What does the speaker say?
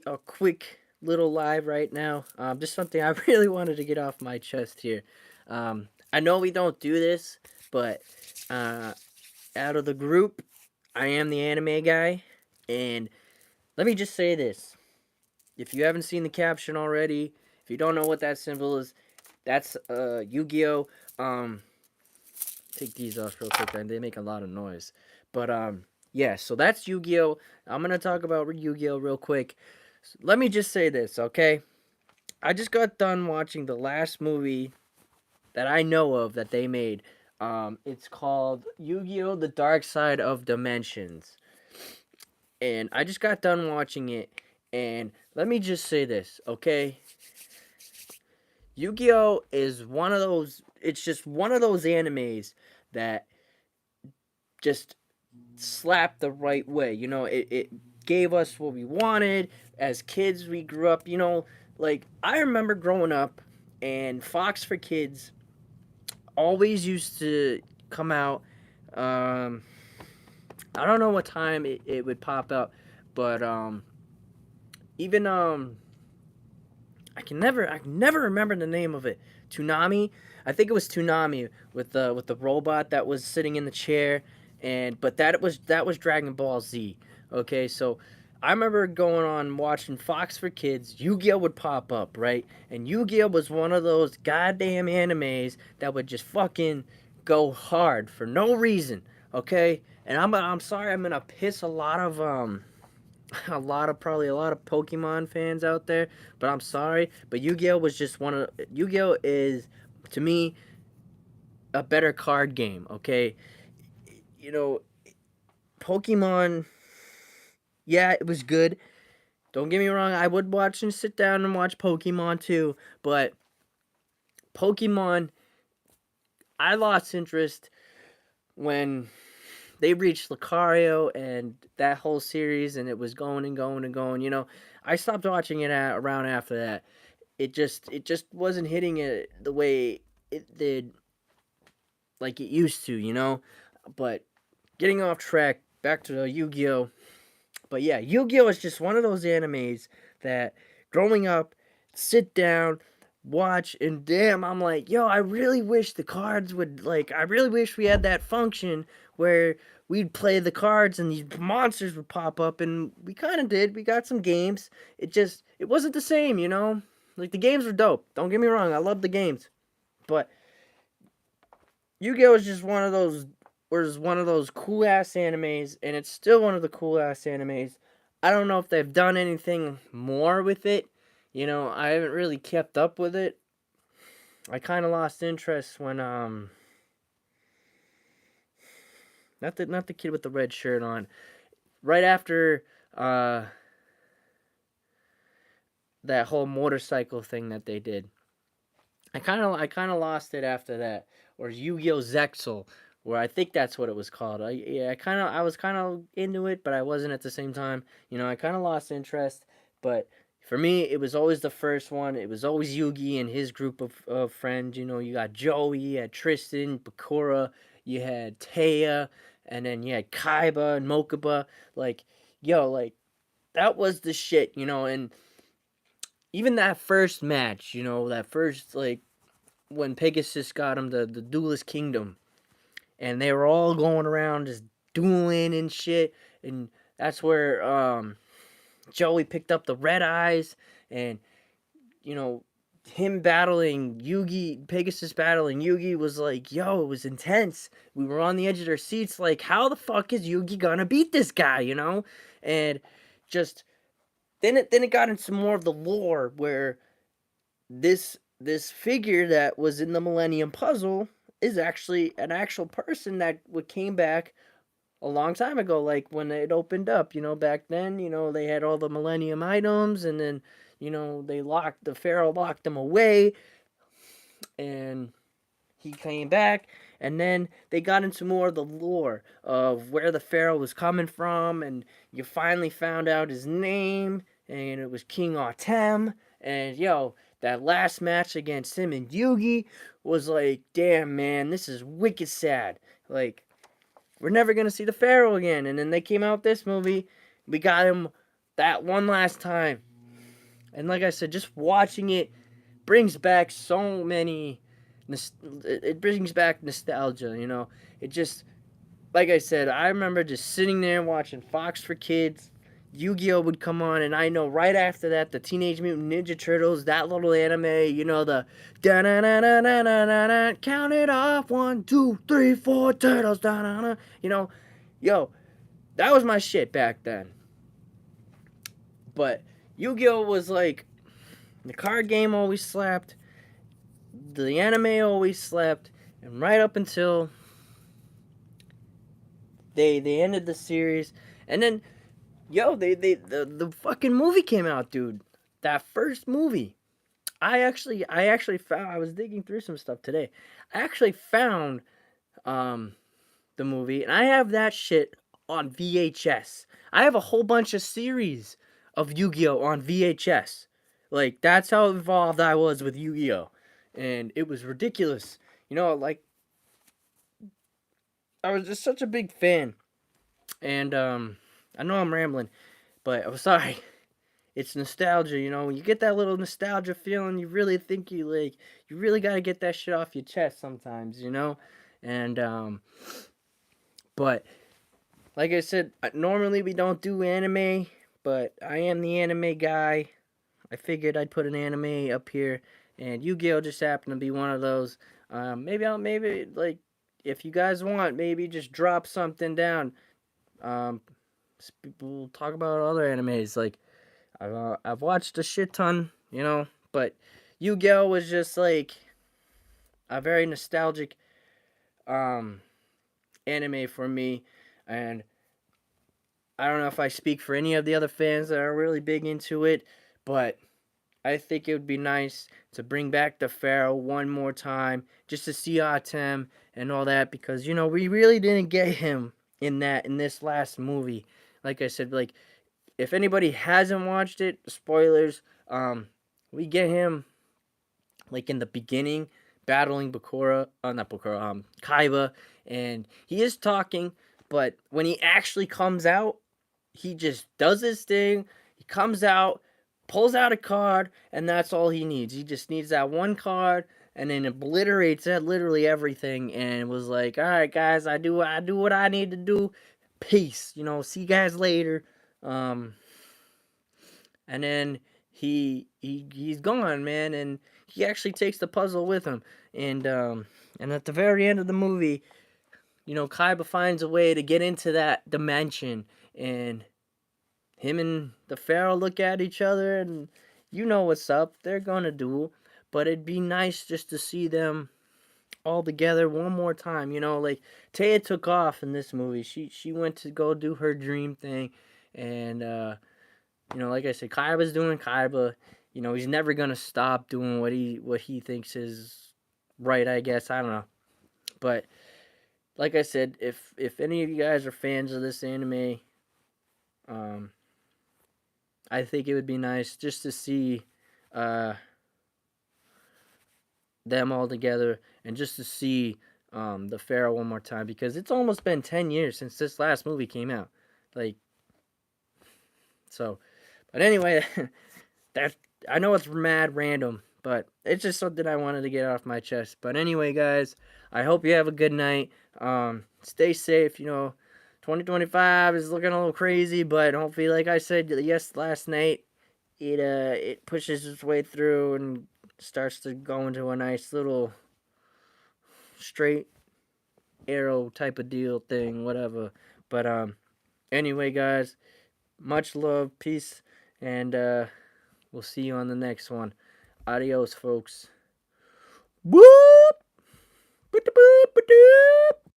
a quick little live right now. Just something I really wanted to get off my chest here. I know we don't do this, but uh, out of the group, I am the anime guy. And let me just say this: if you haven't seen the caption already, if you don't know what that symbol is, that's Yu-Gi-Oh. Um, take these off real quick, and they make a lot of noise. But yeah, so that's Yu-Gi-Oh. I'm gonna talk about Yu-Gi-Oh real quick. Let me just say this, okay? I just got done watching the last movie that I know of that they made. It's called Yu-Gi-Oh! The Dark Side of Dimensions. And I just got done watching it. And let me just say this, okay? Yu-Gi-Oh! Is one of those, it's just one of those animes that just slapped the right way. It gave us what we wanted. As kids, we grew up, like, I remember growing up, and Fox for Kids always used to come out. Um, I don't know what time it would pop up, but even I can never remember the name of it. Toonami, I think it was Toonami with the robot that was sitting in the chair, and but that was Dragon Ball Z. Okay, so I remember going on watching Fox for Kids. Yu-Gi-Oh would pop up, right? And Yu-Gi-Oh was one of those goddamn animes that would just fucking go hard for no reason. Okay, and I'm sorry, I'm gonna piss a lot of probably a lot of Pokemon fans out there, but I'm sorry, but Yu-Gi-Oh was just one of Yu-Gi-Oh is, to me, a better card game. Okay, you know, Pokemon. Yeah, it was good. Don't get me wrong. I would watch and sit down and watch Pokemon too, but Pokemon, I lost interest when they reached Lucario and that whole series, and it was going and going and going. I stopped watching it around after that. It just wasn't hitting it the way it did, like it used to. But getting off track, back to Yu-Gi-Oh. But yeah, Yu-Gi-Oh is just one of those animes that growing up, sit down, watch, and damn, I'm like, yo, I really wish the cards would, like, I really wish we had that function where we'd play the cards and these monsters would pop up, and we kind of did. We got some games. It wasn't the same. Like, the games were dope. Don't get me wrong, I love the games. But Yu-Gi-Oh is just one of those cool ass animes, and it's still one of the cool ass animes. I don't know if they've done anything more with it. I haven't really kept up with it. I kind of lost interest when not the kid with the red shirt on. Right after uh that whole motorcycle thing that they did. I kind of lost it after that. Or Yu-Gi-Oh Zexal, where I think that's what it was called. I was kind of into it, but I wasn't at the same time. I kind of lost interest. But for me, it was always the first one. It was always Yugi and his group of friends. You got Joey, you had Tristan, Bakura, you had Taya, and then you had Kaiba and Mokuba. Like, yo, like that was the shit. And even that first match, that first, like, when Pegasus got him the Duelist Kingdom, and they were all going around just dueling and shit, and that's where Joey picked up the red eyes, and you know him battling Yugi, Pegasus battling Yugi was like, yo, it was intense. We were on the edge of our seats, like, how the fuck is Yugi gonna beat this guy? And just then it got into more of the lore where this figure that was in the Millennium Puzzle is actually an actual person that came back a long time ago, like when it opened up. Back then, they had all the Millennium items, and then the Pharaoh locked them away, and he came back, and then they got into more of the lore of where the Pharaoh was coming from, and you finally found out his name, and it was King Artem. And yo, that last match against him and Yugi was like, damn, man, this is wicked sad. Like, we're never gonna see the Pharaoh again. And then they came out with this movie, we got him that one last time. And like I said, just watching it brings back so many. It brings back nostalgia. It just, like I said, I remember just sitting there watching Fox for Kids. Yu-Gi-Oh would come on, and I know right after that, the Teenage Mutant Ninja Turtles, that little anime, the da na na na na na na na, count it off, 1, 2, 3, 4, turtles, da na na. Yo, that was my shit back then. But Yu-Gi-Oh was like, the card game always slapped, the anime always slapped, and right up until they ended the series, and then the fucking movie came out, dude. That first movie. I actually found, I was digging through some stuff today. I actually found um the movie, and I have that shit on VHS. I have a whole bunch of series of Yu-Gi-Oh on VHS. Like, that's how involved I was with Yu-Gi-Oh. And it was ridiculous. Like, I was just such a big fan. And I know I'm rambling, but I'm sorry. It's nostalgia, when you get that little nostalgia feeling, you really think you really got to get that shit off your chest sometimes. And but like I said, normally we don't do anime, but I am the anime guy. I figured I'd put an anime up here, and Yu-Gi-Oh just happened to be one of those. Maybe like, if you guys want, maybe just drop something down. Um, People talk about other animes. Like, I've watched a shit ton, but Yu-Gi-Oh was just like a very nostalgic um anime for me, and I don't know if I speak for any of the other fans that are really big into it, but I think it would be nice to bring back the Pharaoh one more time, just to see Atem and all that, because we really didn't get him in this last movie. Like I said, like, if anybody hasn't watched it, spoilers. We get him like in the beginning, battling Bakura, not Bakura, Kaiba, and he is talking, but when he actually comes out, he just does his thing. He comes out, pulls out a card, and that's all he needs. He just needs that one card, and then obliterates that literally everything, and was like, "All right, guys, I do what I need to do. Peace. See you guys later." Um, and then he's gone, man, and he actually takes the puzzle with him, and at the very end of the movie, Kaiba finds a way to get into that dimension, and him and the Pharaoh look at each other, and you know what's up. They're gonna duel, but it'd be nice just to see them all together one more time. Like, Taya took off in this movie. She went to go do her dream thing, and like I said, Kaiba's doing Kaiba. He's never gonna stop doing what he thinks is right. I guess, I don't know, but like I said, if any of you guys are fans of this anime, um, I think it would be nice just to see uh, them all together, and just to see the Pharaoh one more time, because it's almost been 10 years since this last movie came out. Like, so, but anyway, that I know it's mad random, but it's just something I wanted to get off my chest. But anyway, guys, I hope you have a good night. Stay safe. 2025 is looking a little crazy, but hopefully, like I said, yes, last night, it pushes its way through and starts to go into a nice little straight arrow type of deal thing, whatever. But anyway, guys, much love, peace, and we'll see you on the next one. Adios, folks. Whoop! Boop, boop, boop, boop.